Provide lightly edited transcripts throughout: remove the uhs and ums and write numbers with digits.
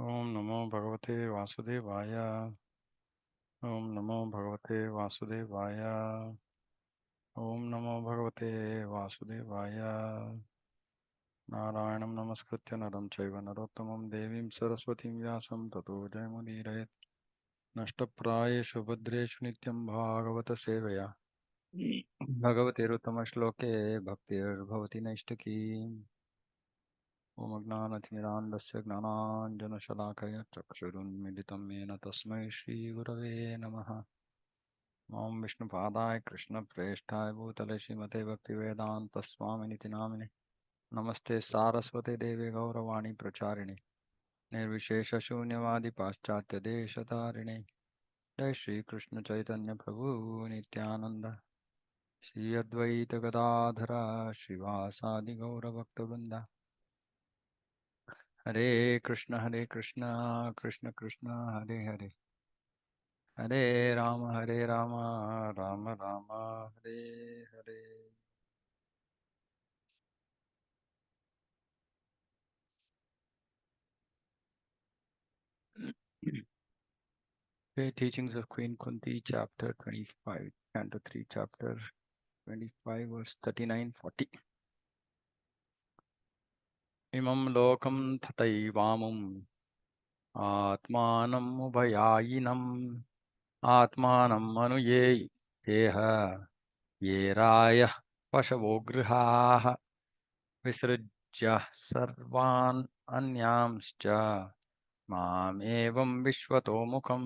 Om Namo Bhagavate Vasudevaya. Om Namo Bhagavate Vasudevaya. Om Namo Bhagavate Vasudevaya. Narayanam Namaskritya Naram Chaiva Narottamam Devim Saraswatim Vyasam Tato Jayamudirayat. Nashtaprayeshu Bhadreshu Nityam Bhagavata Sevaya. Bhagavate Ruttama Shloke Bhaktir Bhavati Naishtaki. Om Agnanathmirandasya Gnananjanashalakaya Chakshurunmilitam Mena Tasmai Shri Gurave Namaha. Om Vishnupadaya Krishna Preshthaya Bhutale Srimate Bhaktivedanta Swamini Namine. Namaste Saraswate Devi Gauravani Pracharini. Nirvishesha Shunyavadi Paschatya Deshatarine. Jai Shri Krishna Chaitanya Prabhu Nityananda. Shri Advaita Gadadhara Shivasadi Gaura Bhakta Hare Krishna, Krishna Krishna, Hare Hare, Hare Rama, Rama Rama, Hare Hare. Okay, Teachings of Queen Kunti, Chapter 25, Canto 3, Chapter 25, verse 39-40. Imam lokam tathaivamum atmanam ubhayayinam atmanam anuye teha yeraya pashavogrihaha विसृज्य सर्वान् अन्यांश्च मामेवं विश्वतो मुखं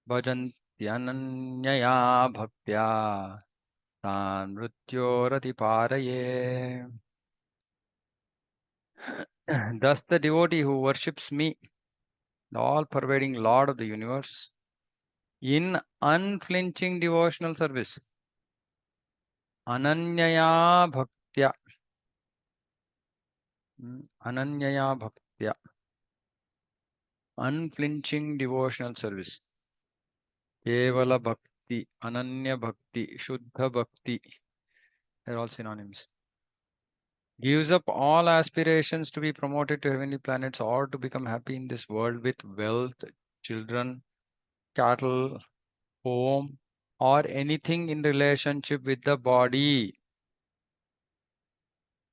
भजन्त्यनन्यया भक्त्या तान् मृत्योरतिपारये. Thus the devotee who worships me, the all-pervading Lord of the universe, in unflinching devotional service, ananyaya bhaktya, ananyaya bhaktya, unflinching devotional service. Kevala Bhakti, Ananya Bhakti, Shuddha Bhakti, they're all synonyms. Gives up all aspirations to be promoted to heavenly planets or to become happy in this world with wealth, children, cattle, home, or anything in relationship with the body.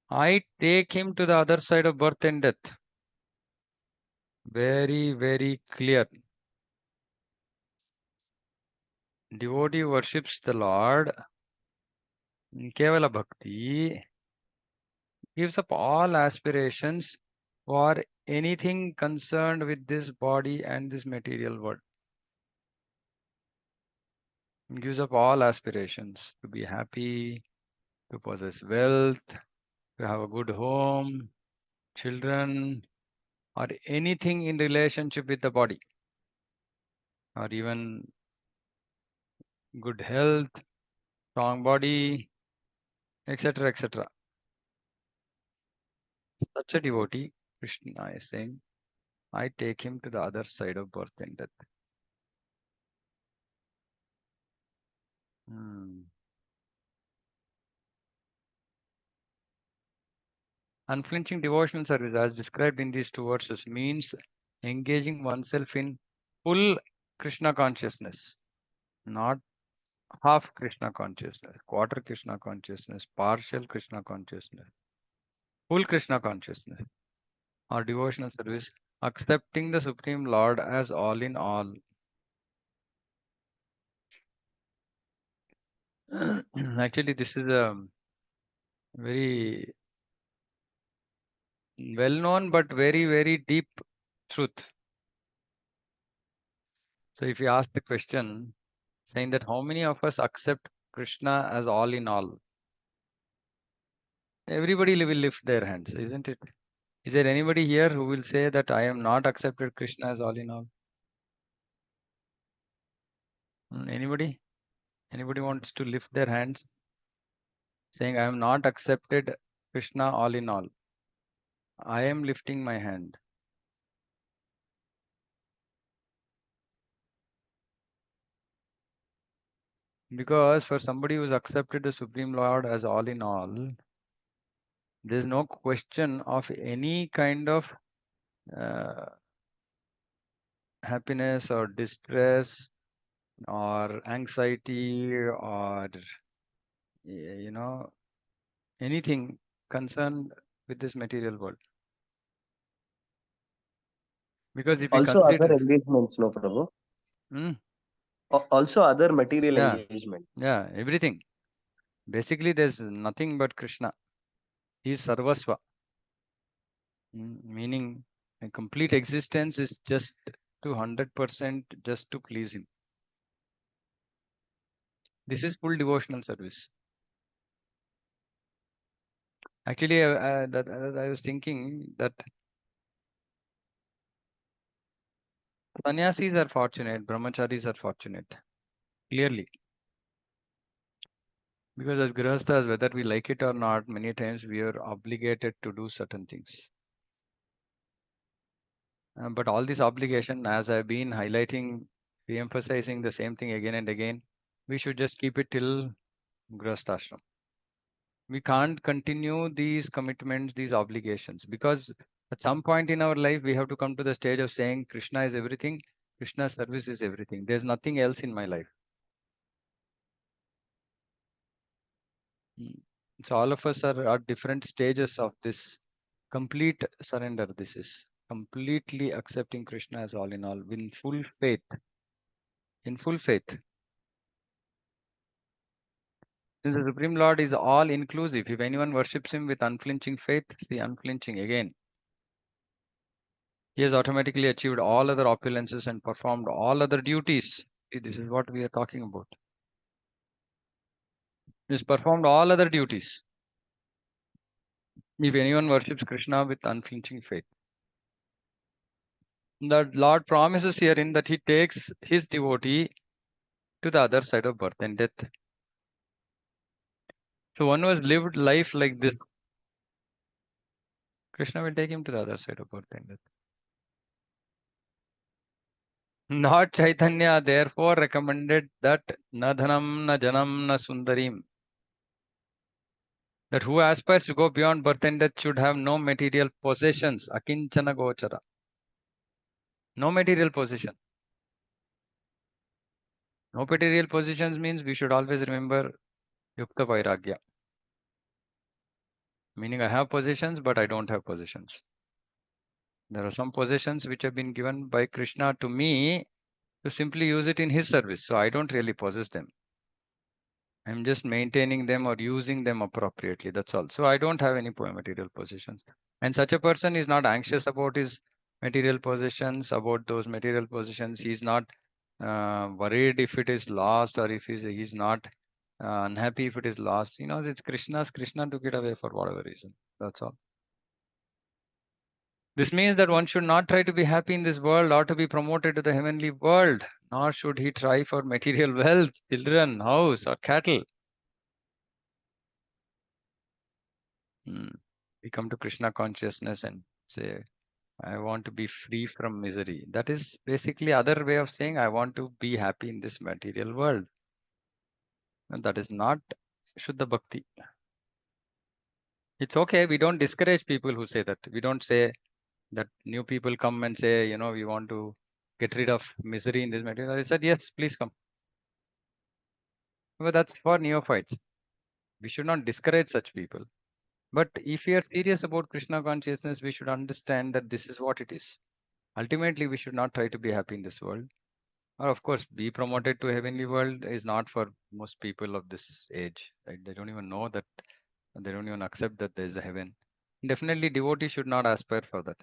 I take him to the other side of birth and death. Very, very clear. Devotee worships the Lord in Kevala Bhakti, gives up all aspirations for anything concerned with this body and this material world. Gives up all aspirations to be happy, to possess wealth, to have a good home, children, or anything in relationship with the body, or even good health, strong body, etc. etc. Such a devotee, Krishna is saying, I take him to the other side of birth and death. Unflinching devotional service, as described in these two verses, means engaging oneself in full Krishna consciousness, not half Krishna consciousness, quarter Krishna consciousness, partial Krishna consciousness, full Krishna consciousness, or devotional service, accepting the Supreme Lord as all in all. Actually, this is a very well known but very, very deep truth. So, if you ask the question, saying that how many of us accept Krishna as all in all? Everybody will lift their hands, isn't it? Is there anybody here who will say that I am not accepted Krishna as all in all? Anybody? Anybody wants to lift their hands saying I am not accepted Krishna all in all? I am lifting my hand. Because for somebody who's accepted the Supreme Lord as all in all, there's no question of any kind of happiness or distress or anxiety or anything concerned with this material world. Because if we Also other consider, engagements, no, Prabhu. hmm, Also other material yeah, engagements. yeah, everything. Basically, there's nothing but Krishna. He is Sarvasva, meaning a complete existence is just to 100% just to please him. This is full devotional service. Actually, I was thinking that sannyasis are fortunate, brahmacharis are fortunate, clearly. Because as grihasthas, whether we like it or not, many times we are obligated to do certain things. But all this obligation, as I've been highlighting, re-emphasizing the same thing again and again, we should just keep it till grihasthashram. We can't continue these commitments, these obligations, because at some point in our life, we have to come to the stage of saying, Krishna is everything, Krishna's service is everything. There's nothing else in my life. Mm. So all of us are at different stages of this complete surrender. This is completely accepting Krishna as all in all, in full faith. In full faith. Since the Supreme Lord is all inclusive, if anyone worships him with unflinching faith, see unflinching again. He has automatically achieved all other opulences and performed all other duties. See, this is what we are talking about. He has performed all other duties. If anyone worships Krishna with unflinching faith. The Lord promises herein that he takes his devotee to the other side of birth and death. So one who has lived life like this, Krishna will take him to the other side of birth and death. Lord Chaitanya therefore recommended that na dhanam, na janam, na sundarim. That who aspires to go beyond birth and death should have no material possessions, akinchana gochara. No material possession. No material possessions means we should always remember yukta vairagya. Meaning I have possessions, but I don't have possessions. There are some possessions which have been given by Krishna to me to simply use it in his service. So I don't really possess them. I'm just maintaining them or using them appropriately. That's all. So I don't have any material possessions. And such a person is not anxious about his material possessions, about those material possessions. He's not worried if it is lost or if he's not unhappy if it is lost. You know, it's Krishna's. Krishna took it away for whatever reason. That's all. This means that one should not try to be happy in this world or to be promoted to the heavenly world, nor should he try for material wealth, children, house, or cattle. We come to Krishna consciousness and say, I want to be free from misery. That is basically other way of saying I want to be happy in this material world. And that is not Shuddha Bhakti. It's okay. We don't discourage people who say that. We don't say that new people come and say, we want to get rid of misery in this material. I said, yes, please come. But that's for neophytes. We should not discourage such people. But if we are serious about Krishna consciousness, we should understand that this is what it is. Ultimately, we should not try to be happy in this world. Or of course, be promoted to heavenly world is not for most people of this age. Right? They don't even know that. They don't even accept that there is a heaven. Definitely, devotee should not aspire for that.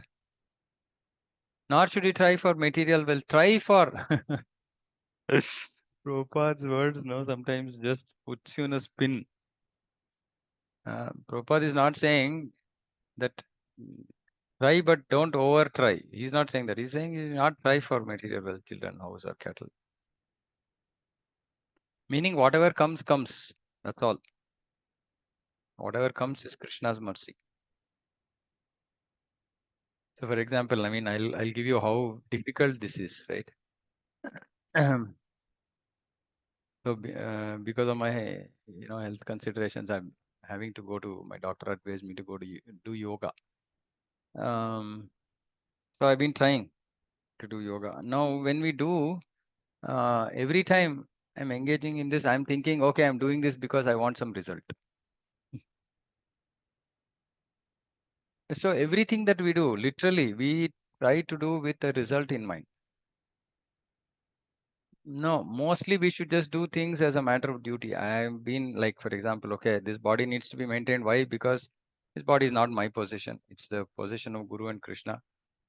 Nor should he try for material wealth. Try for. Prabhupada's words, no, sometimes just puts you in a spin. Prabhupada is not saying that try but don't over try. He's not saying that. He's saying you not try for material wealth, children, house, or cattle. Meaning whatever comes, comes. That's all. Whatever comes is Krishna's mercy. So for example, I mean, I'll give you how difficult this is, right? So because of my health considerations, I'm having to go to my doctor advised me to go to do yoga. So I've been trying. to do yoga. Now, when we do, every time I'm engaging in this, I'm thinking, okay, I'm doing this because I want some result. So everything that we do, literally, we try to do with a result in mind. No, mostly we should just do things as a matter of duty. I've been like, for example, okay, this body needs to be maintained. Why? Because this body is not my possession. It's the possession of Guru and Krishna.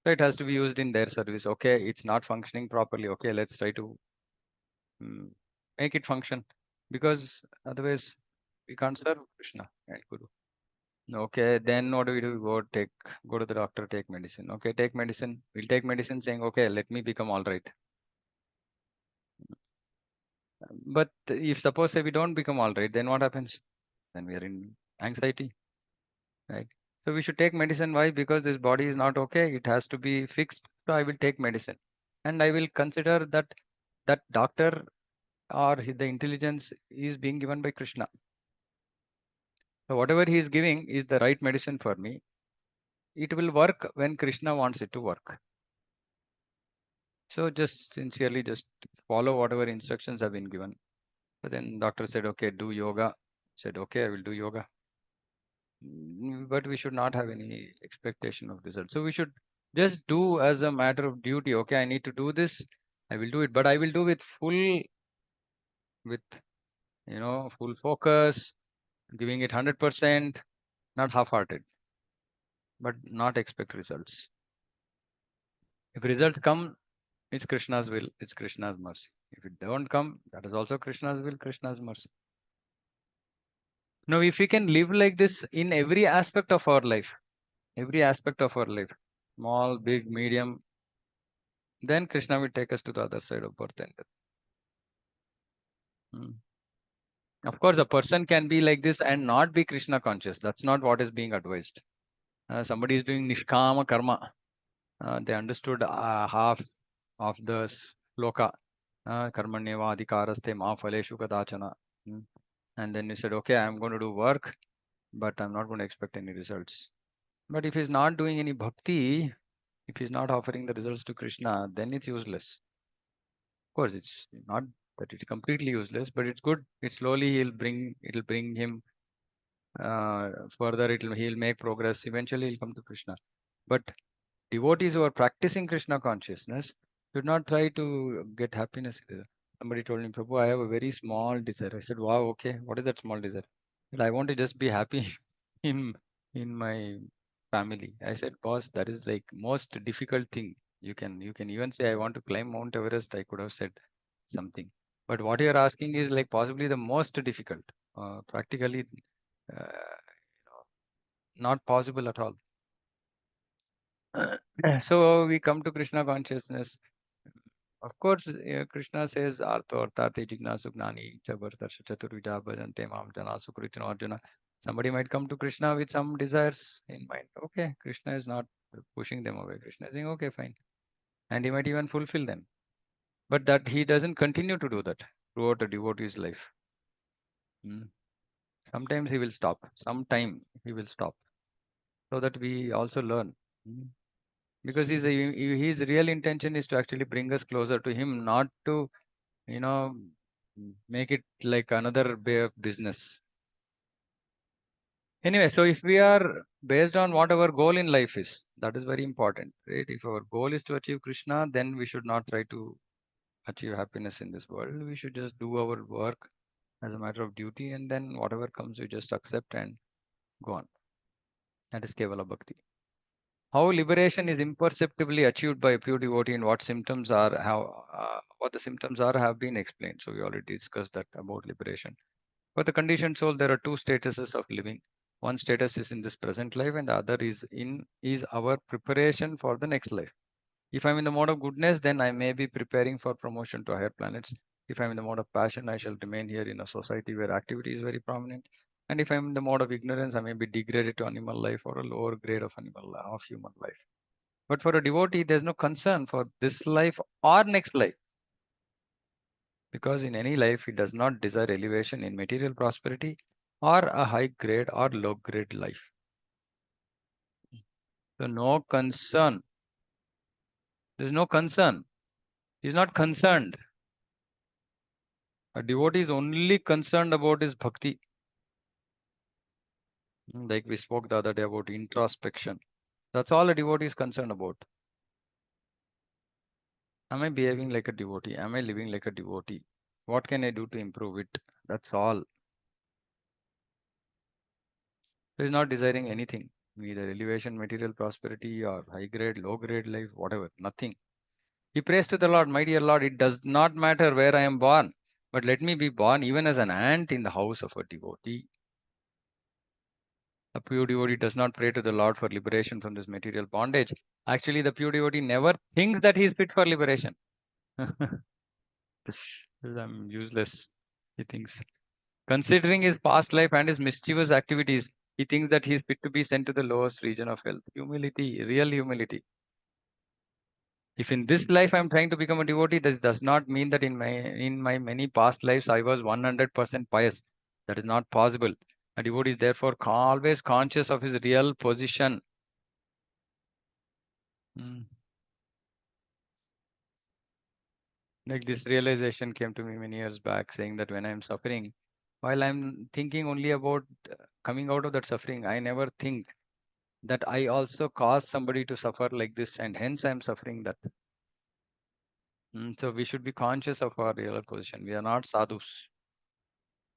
So it has to be used in their service. Okay, it's not functioning properly. Okay, let's try to mm, make it function, because otherwise we can't serve Krishna and Guru. Okay, then what do we do? Go to the doctor, take medicine. Okay, take medicine. We'll take medicine saying, okay, let me become all right. But if suppose say we don't become all right, then what happens? Then we are in anxiety, right? So we should take medicine. Why? Because this body is not okay. It has to be fixed. So I will take medicine, and I will consider that that doctor or the intelligence is being given by Krishna. So whatever he is giving is the right medicine for me. It will work when Krishna wants it to work. So just sincerely, just follow whatever instructions have been given. But then doctor said, okay, do yoga. Said, okay, I will do yoga. But we should not have any expectation of result. So we should just do as a matter of duty. Okay, I need to do this. I will do it, but I will do with with full focus, giving it 100%, not half-hearted, but not expect results. If results come, it's Krishna's will, it's Krishna's mercy. If it don't come, that is also Krishna's will, Krishna's mercy. Now, if we can live like this in every aspect of our life, small, big, medium, then Krishna will take us to the other side of birth and death. Of course, a person can be like this and not be Krishna conscious. That's not what is being advised. Somebody is doing Nishkama Karma. They understood half of the sloka. Karmanyeva adhikaraste ma phaleshu kadachana. And then he said, okay, I'm going to do work, but I'm not going to expect any results. But if he's not doing any bhakti, if he's not offering the results to Krishna, then it's useless. Of course, it's not that it's completely useless, but it's good. It slowly it'll bring him further. He'll make progress. Eventually, he'll come to Krishna. But devotees who are practicing Krishna consciousness should not try to get happiness. Somebody told me, Prabhu, I have a very small desire. I said, wow, okay, what is that small desire? Well, I want to just be happy in in my family. I said, boss, that is like most difficult thing. You can even say I want to climb Mount Everest. I could have said something. But what you're asking is like possibly the most difficult. Practically not possible at all. So we come to Krishna consciousness. Of course, Krishna says, Artho Arthate Jignasu Gnani Chabartarsha Chaturvida Bhajante Mam Jana Sukritino Arjuna. Somebody might come to Krishna with some desires in mind. Okay, Krishna is not pushing them away. Krishna is saying, okay, fine. And he might even fulfill them. But that he doesn't continue to do that throughout a devotee's life. Sometimes he will stop. Sometime he will stop. So that we also learn. Because his real intention is to actually bring us closer to him, not to you know make it like another business. Anyway, so if we are based on what our goal in life is, that is very important, right? If our goal is to achieve Krishna, then we should not try to achieve happiness in this world. We should just do our work as a matter of duty, and then whatever comes we just accept and go on. That is Kevala Bhakti. How liberation is imperceptibly achieved by a pure devotee and what symptoms are, what the symptoms are have been explained. So we already discussed that about liberation. For the conditioned soul, there are two statuses of living. One status is in this present life, and the other is our preparation for the next life. If I'm in the mode of goodness, then I may be preparing for promotion to higher planets. If I'm in the mode of passion, I shall remain here in a society where activity is very prominent. And if I'm in the mode of ignorance, I may be degraded to animal life or a lower grade of human life. But for a devotee, there's no concern for this life or next life. Because in any life, he does not desire elevation in material prosperity or a high grade or low grade life. So no concern. There's no concern. He's not concerned. A devotee is only concerned about his bhakti. Like we spoke the other day about introspection. That's all a devotee is concerned about. Am I behaving like a devotee? Am I living like a devotee? What can I do to improve it? That's all. He's not desiring anything, neither elevation, material prosperity, or high grade, low grade life, whatever, nothing. He prays to the Lord, my dear Lord, it does not matter where I am born, but let me be born even as an ant in the house of a devotee. A pure devotee does not pray to the Lord for liberation from this material bondage. Actually, the pure devotee never thinks that he is fit for liberation. I'm useless, he thinks. Considering his past life and his mischievous activities, he thinks that he is fit to be sent to the lowest region of hell. Humility, real humility. If in this life I'm trying to become a devotee, this does not mean that in my many past lives I was 100% pious. That is not possible. A devotee is therefore always conscious of his real position. Hmm. Like this realization came to me many years back, saying that when I'm suffering, while I'm thinking only about coming out of that suffering, I never think that I also cause somebody to suffer like this, and hence I'm suffering that. So we should be conscious of our real position. We are not sadhus.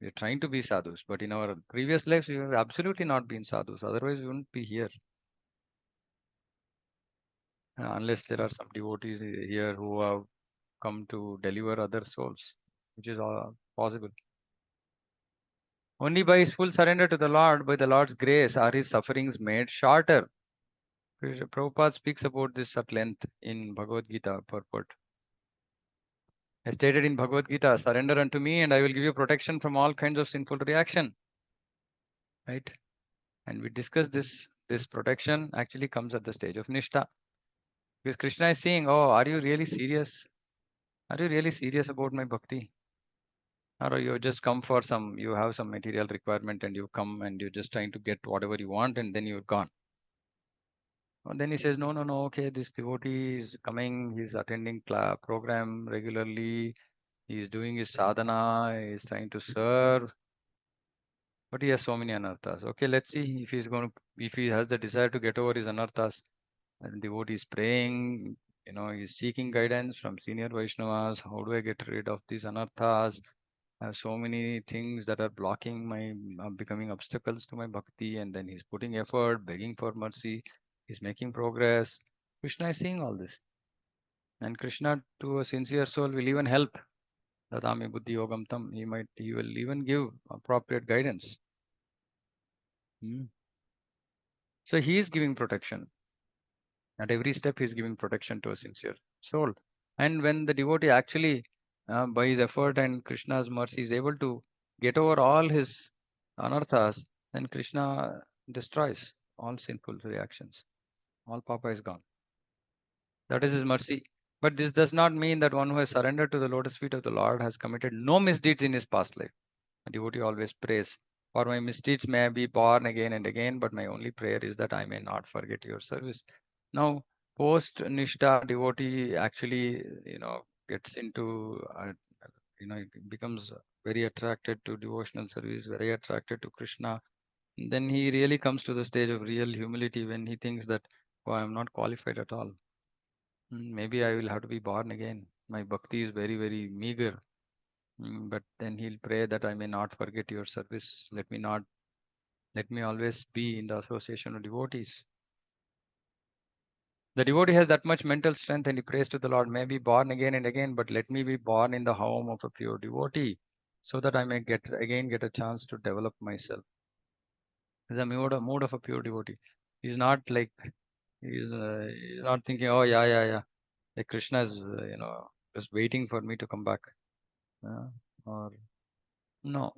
We are trying to be sadhus, but in our previous lives, we have absolutely not been sadhus. Otherwise, we wouldn't be here. Unless there are some devotees here who have come to deliver other souls, which is all possible. Only by his full surrender to the Lord, by the Lord's grace, are his sufferings made shorter. Prabhupada speaks about this at length in Bhagavad Gita purport. As stated in Bhagavad Gita, surrender unto me and I will give you protection from all kinds of sinful reaction. Right? And we discussed this. This protection actually comes at the stage of Nishta. Because Krishna is saying, oh, are you really serious? Are you really serious about my bhakti? Or you just come for some, you have some material requirement and you come and you're just trying to get whatever you want and then you're gone. And then he says, no, no, no, okay, this devotee is coming, he's attending program regularly, he's doing his sadhana, he's trying to serve, but he has so many anarthas. Okay, let's see if he has the desire to get over his anarthas. And devotee is praying, he's seeking guidance from senior Vaishnavas. How do I get rid of these anarthas? I have so many things that are blocking my becoming obstacles to my bhakti, and then he's putting effort, begging for mercy, he's making progress. Krishna is seeing all this, and Krishna to a sincere soul will even help. Dadami buddhi yogam tam. He will even give appropriate guidance. Hmm. So he is giving protection. At every step, he is giving protection to a sincere soul. And when the devotee actually, by his effort and Krishna's mercy, is able to get over all his anarthas, then Krishna destroys all sinful reactions. All papa is gone. That is his mercy. But this does not mean that one who has surrendered to the lotus feet of the Lord has committed no misdeeds in his past life. A devotee always prays, for my misdeeds may I be born again and again, but my only prayer is that I may not forget your service. Now, post Nishta devotee actually, gets into, becomes very attracted to devotional service, very attracted to Krishna. Then he really comes to the stage of real humility when he thinks that, oh, I'm not qualified at all. Maybe I will have to be born again. My bhakti is very, very meager. But then he'll pray that I may not forget your service. Let me always be in the association of devotees. The devotee has that much mental strength and he prays to the Lord, may be born again and again, but let me be born in the home of a pure devotee so that I may get a chance to develop myself. There's a mood of a pure devotee. He's not like, he's not thinking, oh, yeah, yeah, yeah. Like Krishna is, just waiting for me to come back. Uh, or no.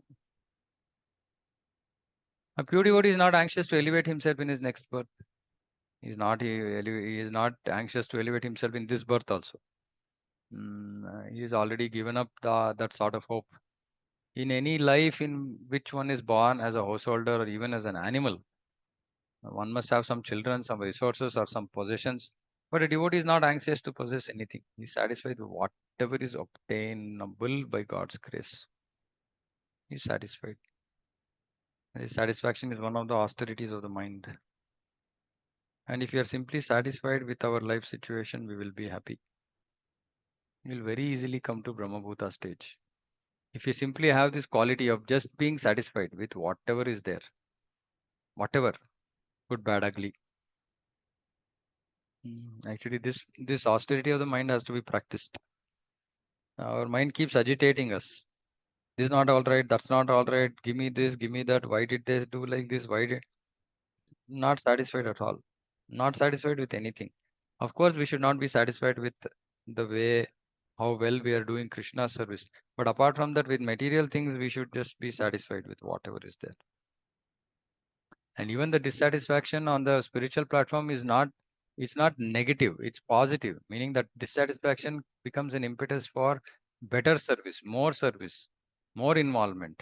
A pure devotee is not anxious to elevate himself in his next birth. He is not anxious to elevate himself in this birth also. He has already given up that sort of hope. In any life in which one is born as a householder or even as an animal, one must have some children, some resources, or some possessions. But a devotee is not anxious to possess anything. He is satisfied with whatever is obtainable by God's grace. He is satisfied. His satisfaction is one of the austerities of the mind. And if we are simply satisfied with our life situation, we will be happy. We will very easily come to Brahmabhuta stage. If you simply have this quality of just being satisfied with whatever is there, whatever, good, bad, ugly. Actually, this austerity of the mind has to be practiced. Our mind keeps agitating us. This is not all right. That's not all right. Give me this. Give me that. Why did they do like this? Why did not satisfied at all? Not satisfied with anything. Of course, we should not be satisfied with the way how well we are doing Krishna service. But apart from that, with material things, we should just be satisfied with whatever is there. And even the dissatisfaction on the spiritual platform is not, it's not negative, it's positive, meaning that dissatisfaction becomes an impetus for better service, more involvement.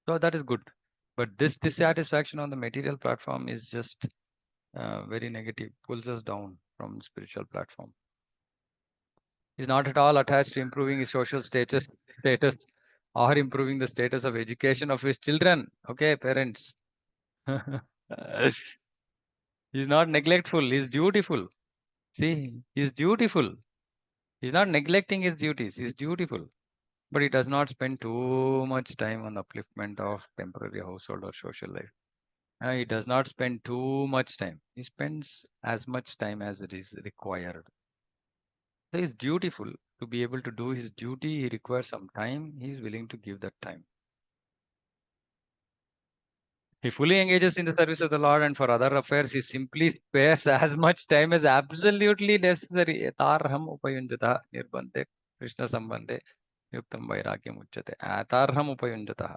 So that is good. But this dissatisfaction on the material platform is just very negative, pulls us down from spiritual platform. He's not at all attached to improving his social status or improving the status of education of his children. Okay, parents. He's not neglectful, he's dutiful. See, he's dutiful. He's not neglecting his duties, he's dutiful. But he does not spend too much time on upliftment of temporary household or social life. He does not spend too much time. He spends as much time as it is required. So he's dutiful. To be able to do his duty, he requires some time. He is willing to give that time. He fully engages in the service of the Lord, and for other affairs, he simply spares as much time as absolutely necessary. Etarham upayunjata nirbandhe Krishna sambandhe yuktam vairagyam uchyate. Etarham upayunjata.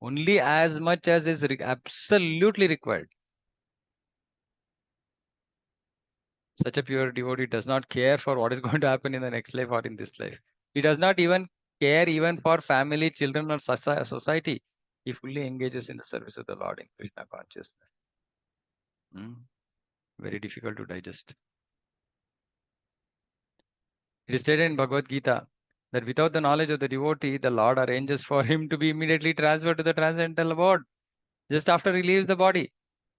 Only as much as is absolutely required. Such a pure devotee does not care for what is going to happen in the next life or in this life. He does not even care even for family, children, or society. He fully engages in the service of the Lord in Krishna consciousness. Very difficult to digest. It is stated in Bhagavad Gita that without the knowledge of the devotee, the Lord arranges for him to be immediately transferred to the transcendental abode just after he leaves the body.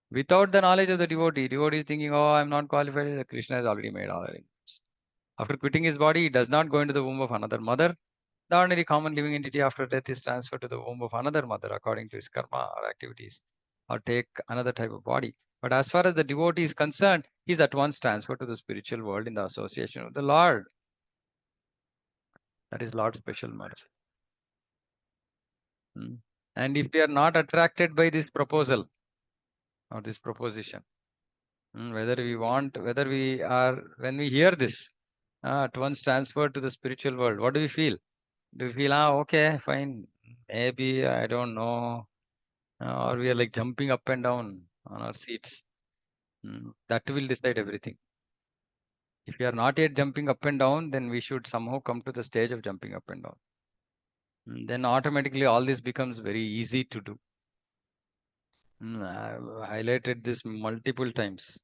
Without the knowledge of the devotee is thinking, oh, I'm not qualified. Krishna has already made all arrangements. After quitting his body, he does not go into the womb of another mother. The ordinary common living entity after death is transferred to the womb of another mother according to his karma or activities, or take another type of body. But as far as the devotee is concerned, he is at once transferred to the spiritual world in the association of the Lord. That is Lord's special mercy. And if we are not attracted by this proposal or this proposition, whether we are, when we hear this, at once transferred to the spiritual world, what do we feel? Do we feel, okay, fine, maybe, I don't know, or we are like jumping up and down on our seats? That will decide everything. If we are not yet jumping up and down, then we should somehow come to the stage of jumping up and down. Then automatically all this becomes very easy to do. I've highlighted this multiple times,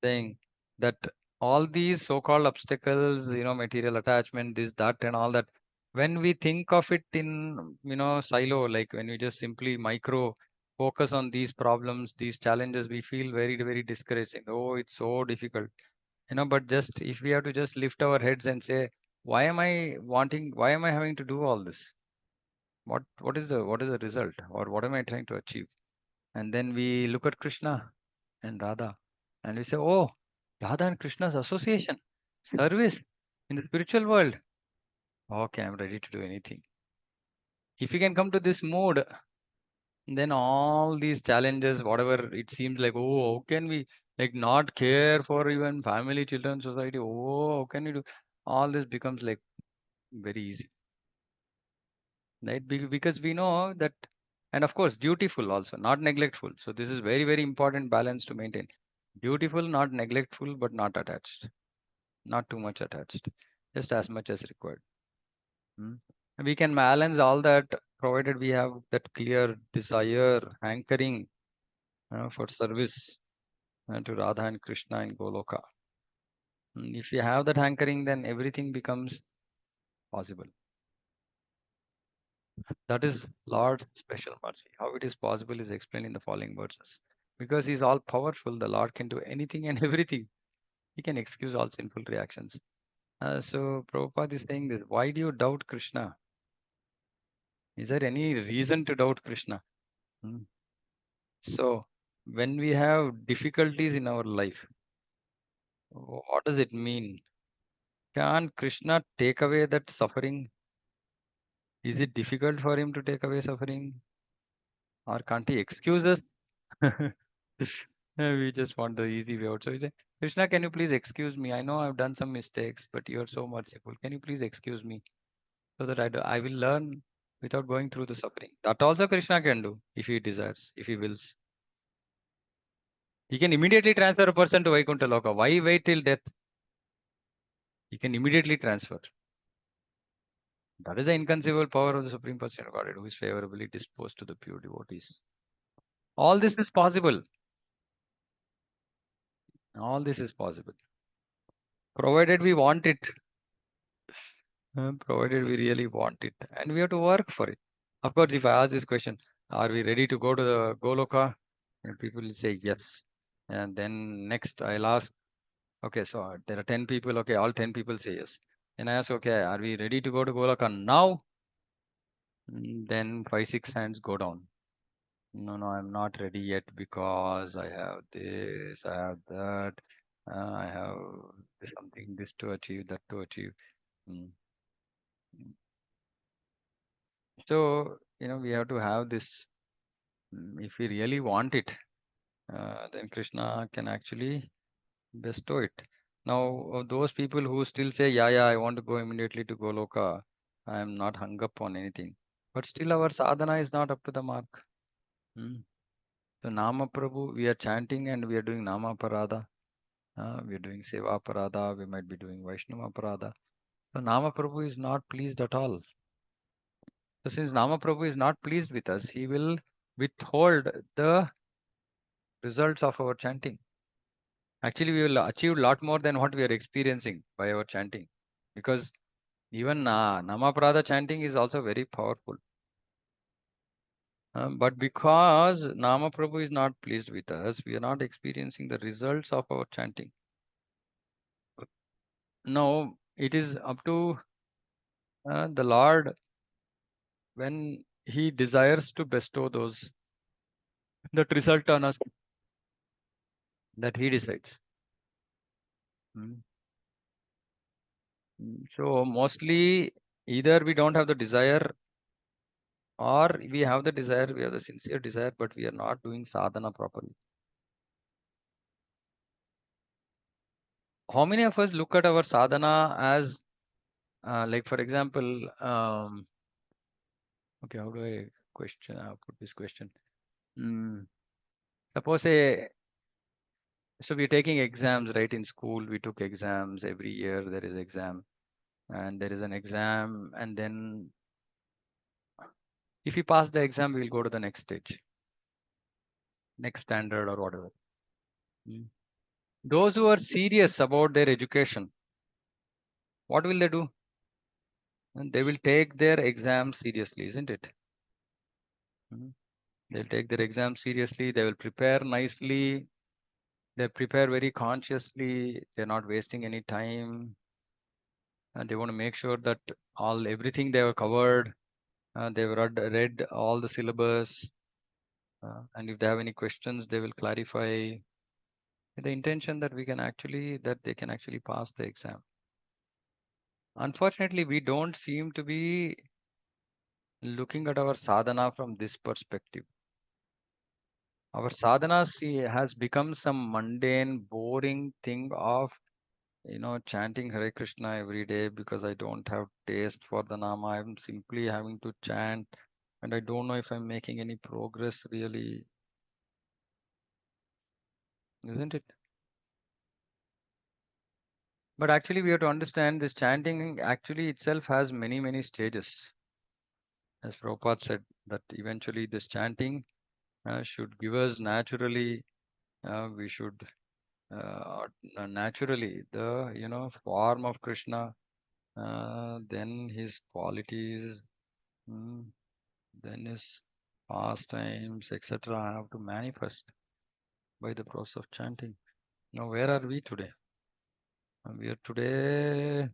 saying that all these so-called obstacles, material attachment, this, that, and all that, when we think of it in, silo, like when we just simply micro focus on these problems, these challenges, we feel very, very discouraging. Oh, it's so difficult, but just if we have to just lift our heads and say, why am I having to do all this? What is the result, or what am I trying to achieve? And then we look at Krishna and Radha and we say, oh, Radha and Krishna's association, service in the spiritual world. Okay, I'm ready to do anything. If you can come to this mood, then all these challenges, whatever it seems like, oh, how can we like not care for even family, children, society? Oh, how can we do? All this becomes like very easy, right? Because we know that, and of course, dutiful also, not neglectful. So this is very, very important balance to maintain. Dutiful, not neglectful, but not attached, not too much attached, just as much as required. We can balance all that provided we have that clear desire, hankering for service to Radha and Krishna in Goloka. If you have that hankering, then everything becomes possible. That is Lord's special mercy. How it is possible is explained in the following verses. Because He is all powerful, the Lord can do anything and everything. He can excuse all sinful reactions. So Prabhupada is saying this. Why do you doubt Krishna? Is there any reason to doubt Krishna? Hmm. So when we have difficulties in our life, what does it mean? Can Krishna take away that suffering? Is it difficult for him to take away suffering? Or can't he excuse us? We just want the easy way out. So he said, Krishna, can you please excuse me? I know I've done some mistakes, but you are so merciful. Can you please excuse me so that I will learn without going through the suffering? That also Krishna can do if he desires, if he wills. He can immediately transfer a person to Vaikuntha Loka. Why wait till death? He can immediately transfer. That is the inconceivable power of the Supreme Person of Godhead, who is favorably disposed to the pure devotees. All this is possible. All this is possible. Provided we want it. Provided we really want it. And we have to work for it. Of course, if I ask this question, are we ready to go to the Goloka? And people will say yes. And then next I'll ask, okay, so there are 10 people. Okay, all 10 people say yes. And I ask, okay, are we ready to go to Goloka now? Then 5, 6 hands go down. No, no, I'm not ready yet because I have this, I have that, I have something, this to achieve, that to achieve. Mm. So, we have to have this. If we really want it, then Krishna can actually bestow it. Now, those people who still say, yeah, yeah, I want to go immediately to Goloka, I am not hung up on anything. But still, our sadhana is not up to the mark. Mm. So, Nama Prabhu, we are chanting and we are doing Nama Parada. We are doing Seva Parada. We might be doing Vaishnava Parada. So, Nama Prabhu is not pleased at all. So, since Nama Prabhu is not pleased with us, he will withhold the results of our chanting. Actually, we will achieve a lot more than what we are experiencing by our chanting. Because even Namaprada chanting is also very powerful. But because Nama Prabhu is not pleased with us, we are not experiencing the results of our chanting. Now, it is up to the Lord when He desires to bestow that result on us, that He decides. Mm. So, mostly either we don't have the desire or we have the desire, we have the sincere desire, but we are not doing sadhana properly. How many of us look at our sadhana as, like, for example, okay, how do I put this question? Suppose so we're taking exams, right? In school, we took exams every year. There is exam, and there is an exam, and then if we pass the exam, we'll go to the next stage, next standard or whatever. Those who are serious about their education, what will they do? And they will take their exam seriously, isn't it? They'll take their exam seriously. They will prepare nicely. They prepare very consciously. They're not wasting any time. And they want to make sure that everything they have covered. They've read all the syllabus. And if they have any questions, they will clarify with the intention that they can actually pass the exam. Unfortunately, we don't seem to be looking at our sadhana from this perspective. Our sadhana has become some mundane, boring thing of chanting Hare Krishna every day because I don't have taste for the Nama. I'm simply having to chant and I don't know if I'm making any progress really. Isn't it? But actually, we have to understand this chanting actually itself has many, many stages. As Prabhupada said, that eventually this chanting should give us naturally, we should naturally the form of Krishna, then his qualities, mm, then his pastimes, etc. have to manifest by the process of chanting. Now, where are we today? We are today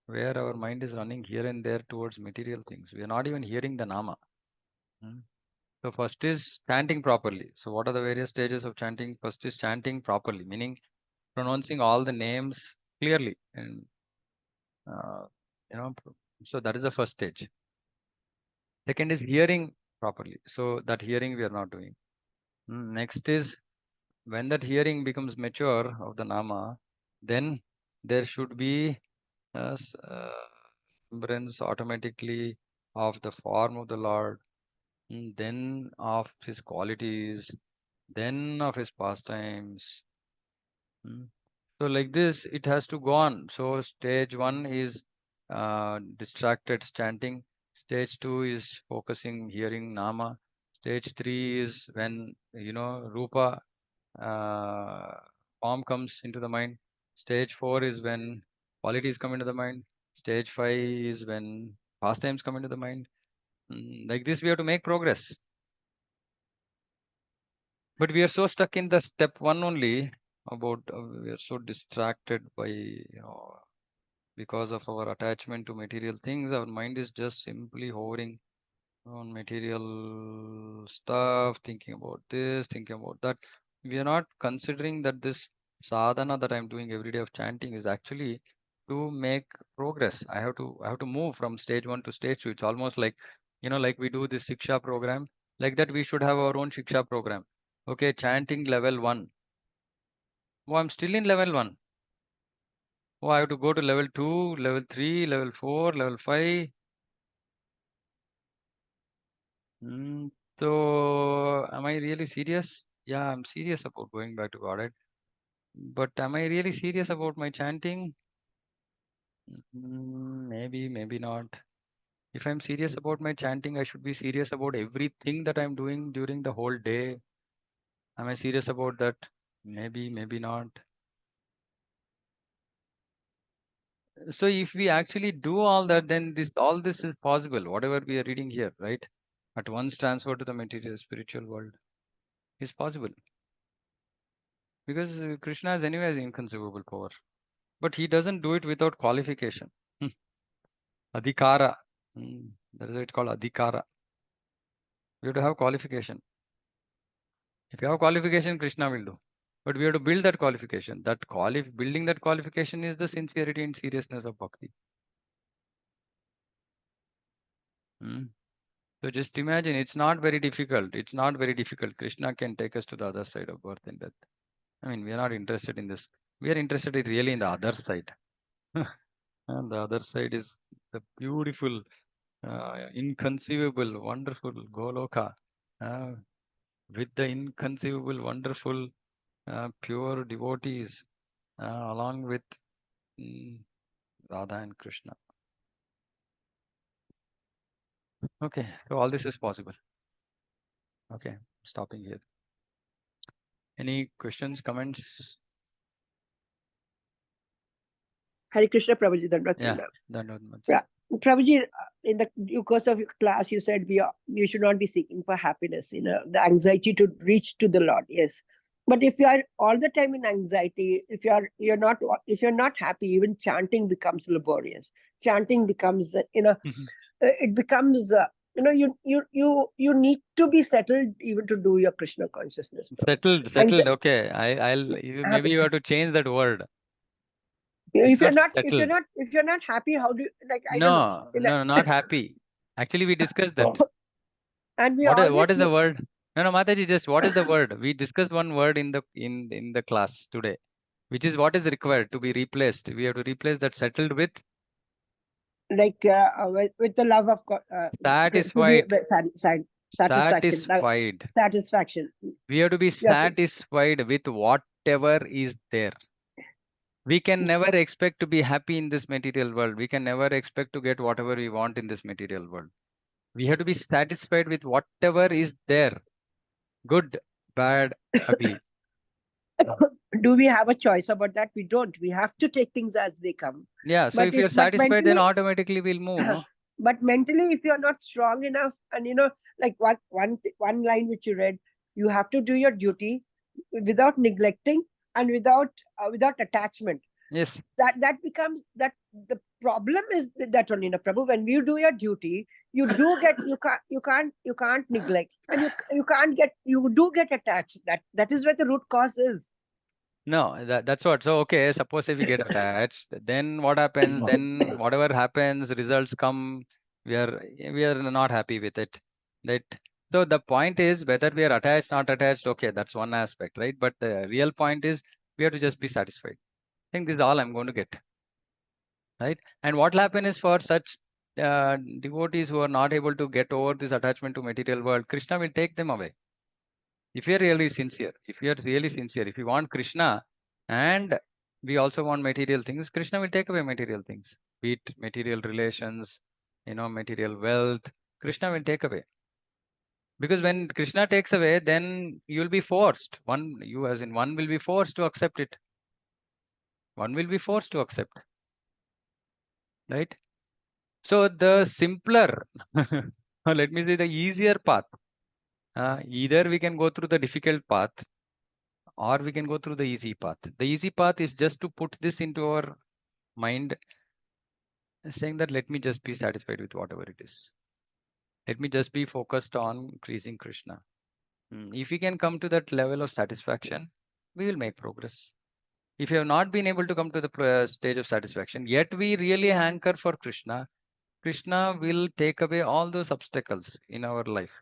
where our mind is running here and there towards material things. We are not even hearing the nama. Mm. So first is chanting properly. So what are the various stages of chanting? First is chanting properly, meaning pronouncing all the names clearly, and uh, you know, so that is the first stage. Second is hearing properly. So that hearing we are not doing. Next is when that hearing becomes mature of the nama, then there should be remembrance automatically of the form of the Lord, then of his qualities, then of his pastimes. mm. So like this, it has to go on. So stage one is distracted chanting. Stage two is focusing, hearing nama. Stage three is when rupa uh, form comes into the mind. Stage four is when qualities come into the mind. Stage five is when pastimes come into the mind. Like this, we have to make progress. But we are so stuck in the step one only about we are so distracted by because of our attachment to material things. Our mind is just simply hovering on material stuff, thinking about this, thinking about that. We are not considering that this sadhana that I'm doing every day of chanting is actually to make progress. I have to move from stage one to stage two. It's almost like like we do this Shiksha program. Like that, we should have our own Shiksha program. Okay, chanting level one. Oh, I'm still in level one. Oh, I have to go to level two, level three, level four, level five. Mm, so, am I really serious? Yeah, I'm serious about going back to Godhead. But am I really serious about my chanting? Maybe, maybe not. If I'm serious about my chanting, I should be serious about everything that I'm doing during the whole day. Am I serious about that? Maybe, maybe not. So if we actually do all that, then all this is possible. Whatever we are reading here, right? At once transfer to the material spiritual world is possible. Because Krishna is anyway inconceivable power. But he doesn't do it without qualification. Adhikara. That is why it's called adhikara. We have to have qualification. If you have qualification, Krishna will do. But we have to build that qualification. Building that qualification is the sincerity and seriousness of bhakti. Hmm. So just imagine, it's not very difficult. It's not very difficult. Krishna can take us to the other side of birth and death. I mean, we are not interested in this. We are interested really in the other side. And the other side is the beautiful, inconceivable, wonderful Goloka, uh, with the inconceivable, wonderful, pure devotees, along with mm, Radha and Krishna. Okay, so all this is possible. Okay, stopping here. Any questions, comments? Hare Krishna, Prabhuji. Yeah, Dandavad. Yeah. Prabhuji, in the course of your class, you said you should not be seeking for happiness, the anxiety to reach to the Lord. Yes. But if you are all the time in anxiety, if you're not happy, even chanting becomes laborious. Chanting becomes, it becomes, you need to be settled even to do your Krishna consciousness. Settled. Okay, maybe you have to change that word. If you're Not not, settled. if you're not happy, how do you, like, I don't know. No, not happy. Actually, we discussed that. And we What always is the word? No, Mataji, just what is the word? We discussed one word in the class today, which is what is required to be replaced. We have to replace that settled with like with the love of God, satisfied. satisfaction. Satisfaction. We have to be satisfied with whatever is there. We can never expect to be happy in this material world. We can never expect to get whatever we want in this material world. We have to be satisfied with whatever is there. Good, bad, ugly. Do we have a choice about that? We don't. We have to take things as they come. Yeah. So But if you're but satisfied, then mentally, automatically we'll move, no? but mentally, if you're not strong enough, and like one line which you read, you have to do your duty without neglecting and without attachment. Yes. That becomes that. The problem is that only, Prabhu, when you do your duty, you do get, you can't neglect, and you do get attached. That is where the root cause is. No, that's what. So, okay, suppose if we get attached, then what happens? Then whatever happens, results come, we are not happy with it. Right? So the point is whether we are attached, not attached, okay, that's one aspect, right? But the real point is we have to just be satisfied. I think this is all I'm going to get. Right? And what will happen is for such devotees who are not able to get over this attachment to material world, Krishna will take them away. If you are really sincere, if you want Krishna and we also want material things, Krishna will take away material things, be it material relations, material wealth. Krishna will take away. Because when Krishna takes away, then you'll be forced. One will be forced to accept it. One will be forced to accept. Right? So the simpler, or let me say the easier path, either we can go through the difficult path or we can go through the easy path. The easy path is just to put this into our mind, saying that let me just be satisfied with whatever it is. Let me just be focused on pleasing Krishna. If we can come to that level of satisfaction, we will make progress. If you have not been able to come to the stage of satisfaction, yet we really hanker for Krishna, Krishna will take away all those obstacles in our life,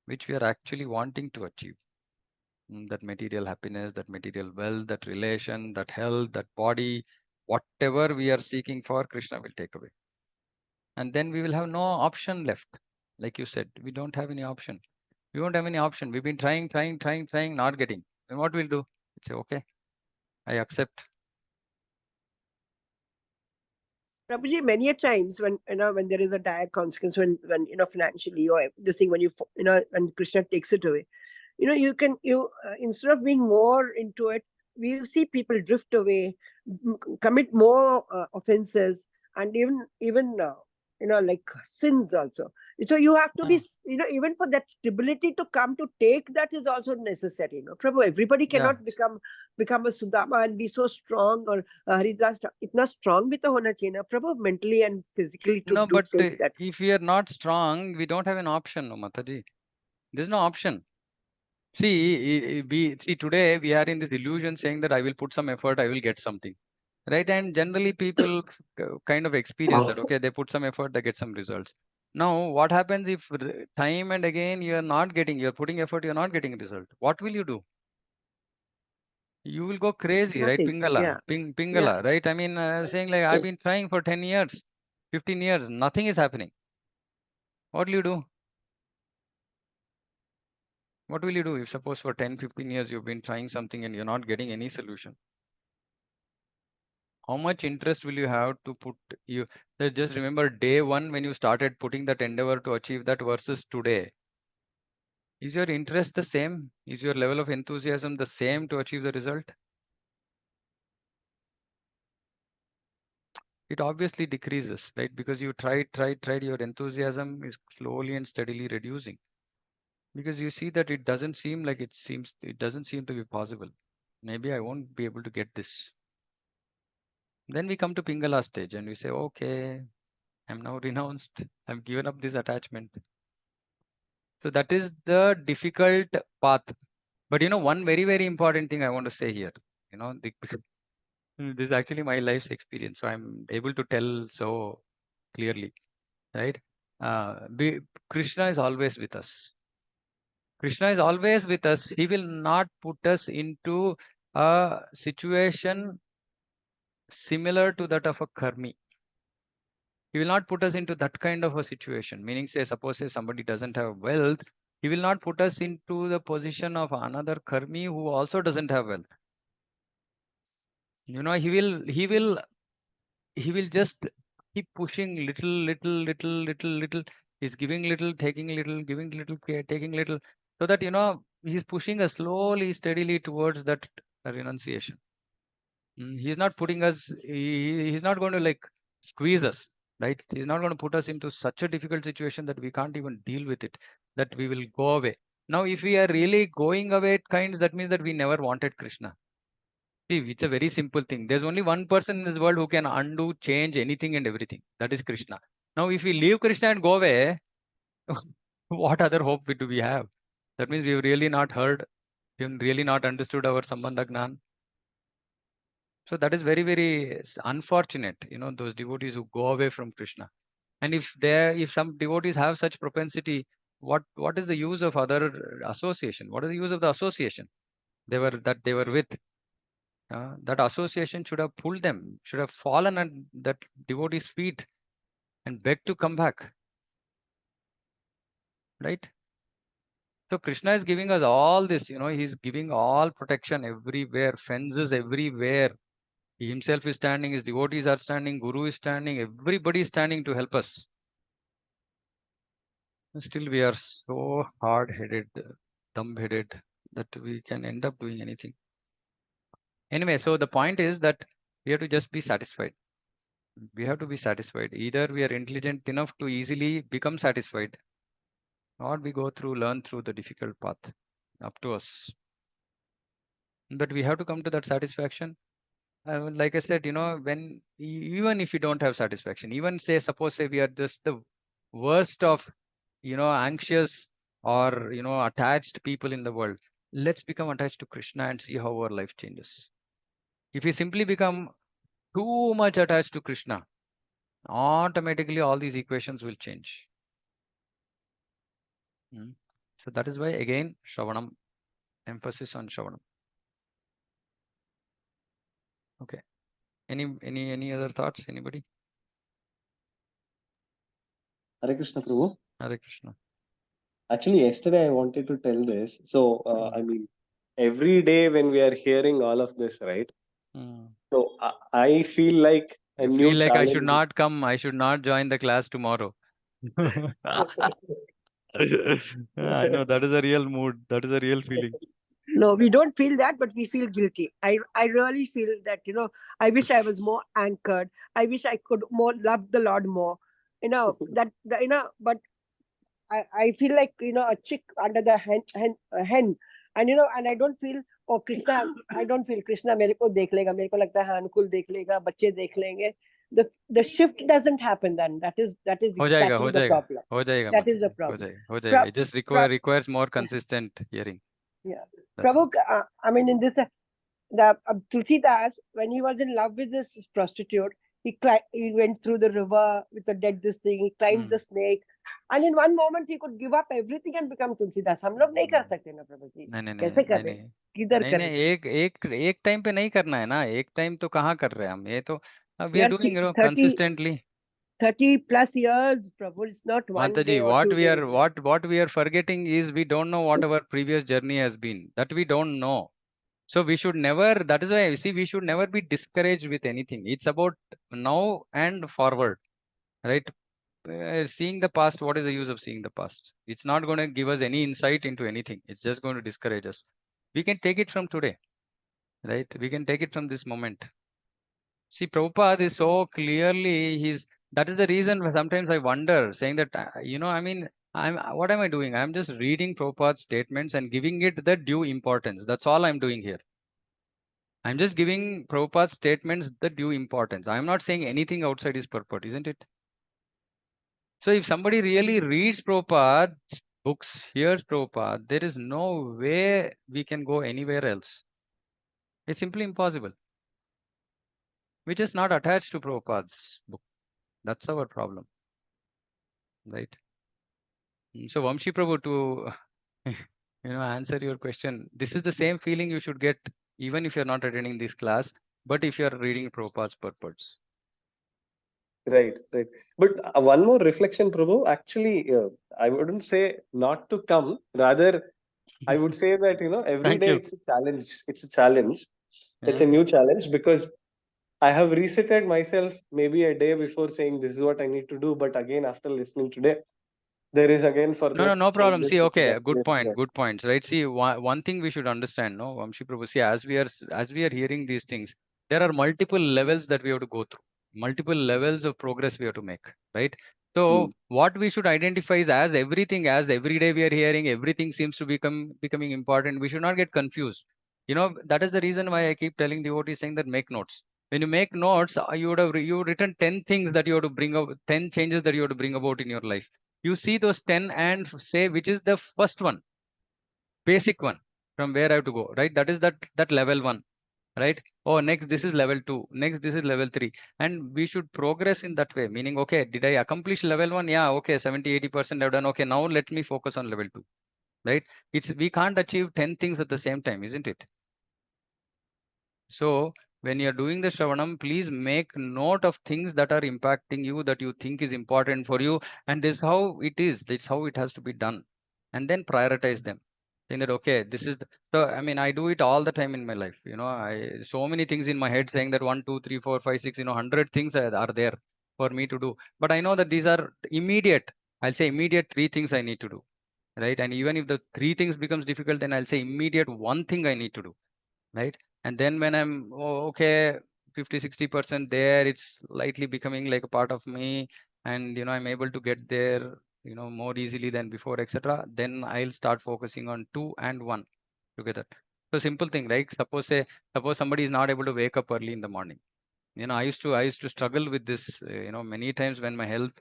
which we are actually wanting to achieve. That material happiness, that material wealth, that relation, that health, that body, whatever we are seeking for, Krishna will take away. And then we will have no option left. Like you said, we don't have any option. We won't have any option. We've been trying, not getting. Then what we'll do? Say, okay, I accept. Prabhuji, many a times when there is a dire consequence, when financially or this thing, when Krishna takes it away, you instead of being more into it, we see people drift away, commit more offenses, and even like sins also. So you have to be, even for that stability to come to take, that is also necessary. Prabhu, everybody Yeah. cannot become a Sudama and be so strong, or Haridras. Itna strong bhi to hona chahiye na, Prabhu, mentally and physically to No, do but things that. if we are not strong, we don't have an option, no, Mataji. There's no option. See, today we are in this illusion saying that I will put some effort, I will get something. Right? And generally people kind of experience that, okay, they put some effort, they get some results. Now, what happens if time and again you're putting effort, you're not getting a result? What will you do? You will go crazy, right? Nothing. Pingala, Yeah. Pingala, right? I mean, saying like, I've been trying for 10 years, 15 years, nothing is happening. What will you do? What will you do if suppose for 10, 15 years you've been trying something and you're not getting any solution? How much interest will you have to put you? Just remember day one when you started putting that endeavor to achieve that versus today. Is your interest the same? Is your level of enthusiasm the same to achieve the result? It obviously decreases, right? Because you tried, your enthusiasm is slowly and steadily reducing. Because you see that it doesn't seem to be possible. Maybe I won't be able to get this. Then we come to Pingala stage and we say, okay, I'm now renounced. I've given up this attachment. So that is the difficult path. But one very, very important thing I want to say here, this is actually my life's experience. So I'm able to tell so clearly, right? Krishna is always with us. Krishna is always with us. He will not put us into a situation similar to that of a karmi. He will not put us into that kind of a situation. Meaning, suppose somebody doesn't have wealth, he will not put us into the position of another karmi who also doesn't have wealth. He will just keep pushing little. He's giving little, taking little, giving little, taking little, so that He's pushing us slowly, steadily towards that renunciation. He's not putting us, he's not going to like squeeze us, right? He's not going to put us into such a difficult situation that we can't even deal with it, that we will go away. Now, if we are really going away at kinds, that means that we never wanted Krishna. See, it's a very simple thing. There's only one person in this world who can undo, change anything and everything. That is Krishna. Now, if we leave Krishna and go away, what other hope do we have? That means we've really not heard, we've really not understood our Sambandha Gnan. So that is very, very unfortunate, those devotees who go away from Krishna. And if some devotees have such propensity, what is the use of other association? What is the use of the association they were with? That association should have pulled them, should have fallen at that devotee's feet and begged to come back. Right? So Krishna is giving us all this, he's giving all protection everywhere, fences everywhere. He himself is standing, his devotees are standing, Guru is standing, everybody is standing to help us. Still, we are so hard-headed, dumb-headed that we can end up doing anything. Anyway, so the point is that we have to just be satisfied. We have to be satisfied. Either we are intelligent enough to easily become satisfied, or we learn through the difficult path. Up to us. But we have to come to that satisfaction. Like I said, when even if you don't have satisfaction, even suppose we are just the worst of, anxious or, attached people in the world, let's become attached to Krishna and see how our life changes. If we simply become too much attached to Krishna, automatically all these equations will change. So that is why, again, Shravanam, emphasis on Shravanam. Okay. Any other thoughts? Anybody? Hare Krishna, Prabhu. Hare Krishna. Actually, yesterday I wanted to tell this. So, I mean, every day when we are hearing all of this, right? So I feel like a You new feel like challenge. I should not come, I should not join the class tomorrow. I know that is a real mood. That is a real feeling. No, we don't feel that, but we feel guilty. I really feel that, I wish I was more anchored. I wish I could more love the Lord more. But I feel like, a chick under the hen. And, and I don't feel, oh, Krishna, I don't feel Krishna मेरे को देख लेगा, मेरे को लगता है हाँ, अनुकूल देख लेगा, बच्चे देख लेंगे. The shift doesn't happen then. That is हो जाएगा, exactly हो the जाएगा, problem. हो जाएगा, That is the हो problem. जाएगा, हो जाएगा. It just requires more consistent hearing. Yeah. That's Prabhu, I mean, in this, the Tulsidas, when he was in love with this prostitute, he went through the river with the dead this thing. He climbed the snake, and in one moment he could give up everything and become Tulsidas. हम लोग नहीं कर सकते ना प्रभु जी. कैसे करें? किधर करें? नहीं, एक टाइम पे नहीं करना है ना. एक टाइम तो कहाँ कर रहे हैं हम? ये तो we are doing, consistently. 30 plus years, Prabhu. It's not one day Mataji, or 2 days. what we are forgetting is we don't know what our previous journey has been. That we don't know. So we should never, that is why you see, we should never be discouraged with anything. It's about now and forward, right? Seeing the past, what is the use of seeing the past? It's not going to give us any insight into anything. It's just going to discourage us. We can take it from today, right? We can take it from this moment. See, Prabhupada is so clearly, that is the reason sometimes I wonder, saying that, I mean, what am I doing? I'm just reading Prabhupada's statements and giving it the due importance. That's all I'm doing here. I'm just giving Prabhupada's statements the due importance. I'm not saying anything outside his purport, isn't it? So if somebody really reads Prabhupada's books, hears Prabhupada, there is no way we can go anywhere else. It's simply impossible. We're just not attached to Prabhupada's book. That's our problem. Right? So Vamshi Prabhu, to answer your question, this is the same feeling you should get even if you're not attending this class, but if you're reading Prabhupada's purports. Right. But one more reflection, Prabhu. Actually, I wouldn't say not to come. Rather, I would say that, every day it's a challenge. It's a challenge. It's a new challenge because I have resetted myself maybe a day before saying this is what I need to do. But again, after listening today, there is again for No, that no problem. changes See, to okay, that. good Yes, point, yes. good points, right? See, one thing we should understand, no, Vamshi Prabhu, see, as we are hearing these things, there are multiple levels that we have to go through, multiple levels of progress we have to make, right? So what we should identify is as everything, as every day we are hearing, everything seems to becoming important. We should not get confused. You know, that is the reason why I keep telling devotees saying that make notes. When you make notes, you would have you would written 10 things that you have to bring up, 10 changes that you have to bring about in your life. You see those 10 and say which is the first one, basic one, from where I have to go, right? That is that level one, right? Oh, next this is level two, next this is level three, and we should progress in that way. Meaning, okay, did I accomplish level one? Yeah, okay, 70-80% I've done. Okay, now let me focus on level two, right? It's we can't achieve 10 things at the same time, isn't it? So when you're doing the Shravanam, please make note of things that are impacting you, that you think is important for you. And this is how it is. This is how it has to be done. And then prioritize them. Saying that, okay, this is the, so I mean, I do it all the time in my life. You know, I so many things in my head saying that 1, 2, 3, 4, 5, 6, 100 things are there for me to do. But I know that these are immediate. I'll say immediate 3 things I need to do. Right. And even if the 3 things becomes difficult, then I'll say immediate 1 thing I need to do, right? And then when I'm okay, 50-60% there, it's slightly becoming like a part of me, and I'm able to get there more easily than before, etc. Then I'll start focusing on 2 and 1 together. So simple thing, right? Suppose somebody is not able to wake up early in the morning. I used to struggle with this many times when my health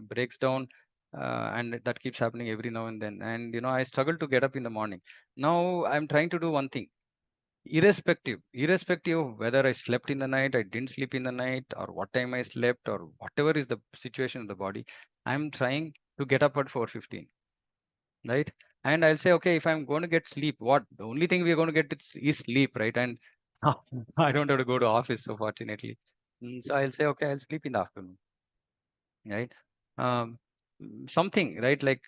breaks down, and that keeps happening every now and then, and I struggle to get up in the morning. Now I'm trying to do one thing, irrespective of whether I slept in the night, I didn't sleep in the night, or what time I slept, or whatever is the situation of the body, I'm trying to get up at 4:15, right? And I'll say, okay, if I'm going to get sleep, what the only thing we're going to get is sleep, right? And I don't have to go to office, so fortunately. So I'll say, okay, I'll sleep in the afternoon, right? um, Something, right? Like,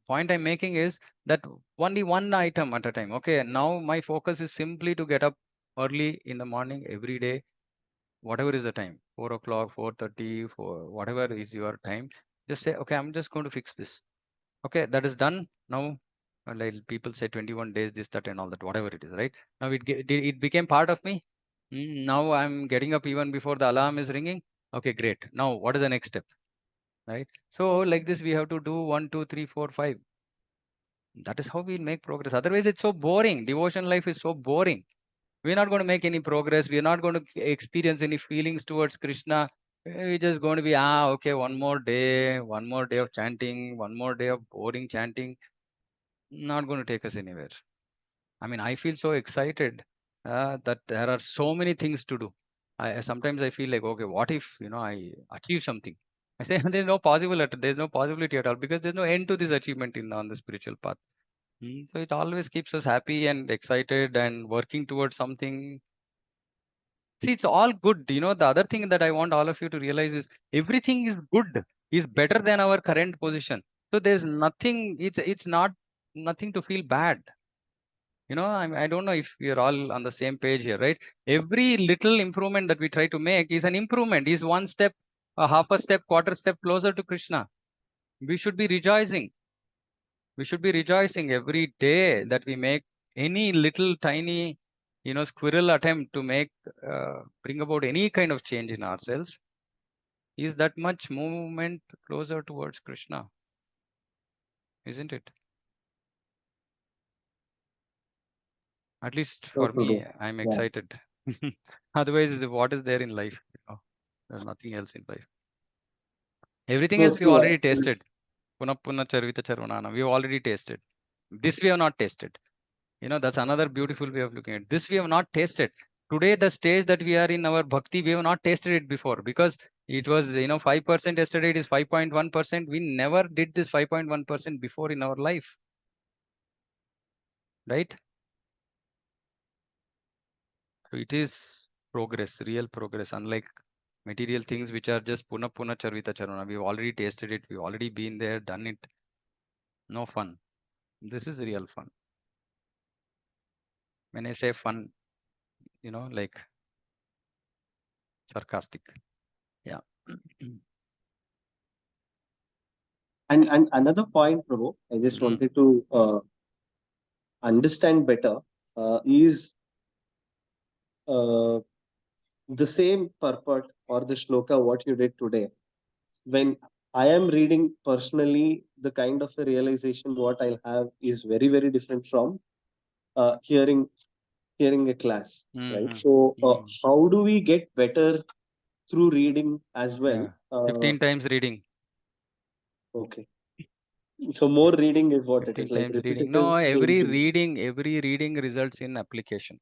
point I'm making is that only one item at a time. Okay, now my focus is simply to get up early in the morning every day, whatever is the time, 4 o'clock, 4:30, whatever is your time. Just say, okay, I'm just going to fix this. Okay, that is done now. Like people say 21 days, this, that, and all that, whatever it is, right? Now it became part of me. Now I'm getting up even before the alarm is ringing. Okay, great. Now what is the next step? Right? So like this, we have to do 1, 2, 3, 4, 5. That is how we make progress. Otherwise, it's so boring. Devotion life is so boring. We're not going to make any progress. We're not going to experience any feelings towards Krishna. We're just going to be, okay, one more day of chanting, one more day of boring chanting. Not going to take us anywhere. I mean, I feel so excited that there are so many things to do. Sometimes I feel like, okay, what if I achieve something? I say there's no possibility at all, because there's no end to this achievement in on the spiritual path. So it always keeps us happy and excited and working towards something. See, it's all good. The other thing that I want all of you to realize is everything is good, is better than our current position. So there's nothing. It's not nothing to feel bad. I don't know if we are all on the same page here, right? Every little improvement that we try to make is an improvement, is one step, a half a step, quarter step closer to Krishna. We should be rejoicing. We should be rejoicing every day that we make any little tiny, squirrel attempt to bring about any kind of change in ourselves, is that much movement closer towards Krishna, isn't it? At least So for true. me, I'm Yeah. excited. Otherwise, what is there in life? There's nothing else in life. Everything So else we already true. tasted. Puna puna charvita charvanana. We've already tasted. This we have not tasted. That's another beautiful way of looking at it. This we have not tasted. Today, the stage that we are in our bhakti, we have not tasted it before, because it was 5% yesterday. It is 5.1%. We never did this 5.1% before in our life, right? So it is progress, real progress, unlike material things which are just puna puna charvita charvana. We've already tasted it. We've already been there, done it. No fun. This is real fun. When I say fun, like sarcastic. Yeah. And another point, Prabhu, I just Mhm. wanted to understand better is uh, the same purport or the shloka what you did today. When I am reading personally, the kind of a realization what I'll have is very, very different from hearing a class, right? Mhm. So, Mhm. how do we get better through reading as well? Yeah. 15 times reading. Okay. So more reading is what it 15 is, like times reading. repetitive No, same every thing. reading results in application.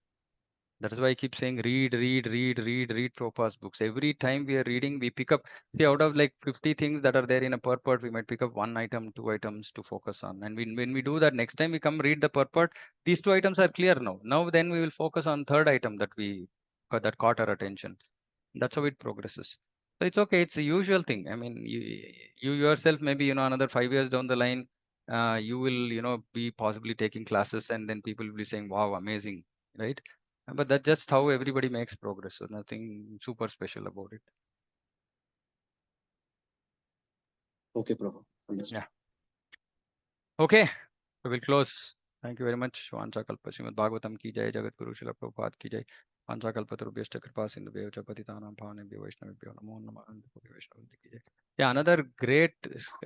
That is why I keep saying read Prabhupada's books. Every time we are reading, we pick up, see, out of like 50 things that are there in a purport, we might pick up one item, two items to focus on. And when we do that, next time we come read the purport, these two items are clear now. Now then we will focus on third item that that caught our attention. That's how it progresses. So it's okay. It's a usual thing. I mean, you yourself, maybe, another 5 years down the line, you will, be possibly taking classes, and then people will be saying, wow, amazing, right? But that's just how everybody makes progress. So nothing super special about it. Okay, Prabhu. Understood. Yeah. Okay. We will close. Thank you very much. Vanchakalpa Srimad Bhagavatam ki jai, Jagat Guru Srila Prabhupada ki jai. Vanchakalpatarubhyashta kripa sindhu bhyo patitanam pavanebhyo vaishnavibhyo namo namah Vaishnava ki jai. Yeah, another great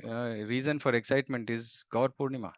reason for excitement is Gaur Purnima.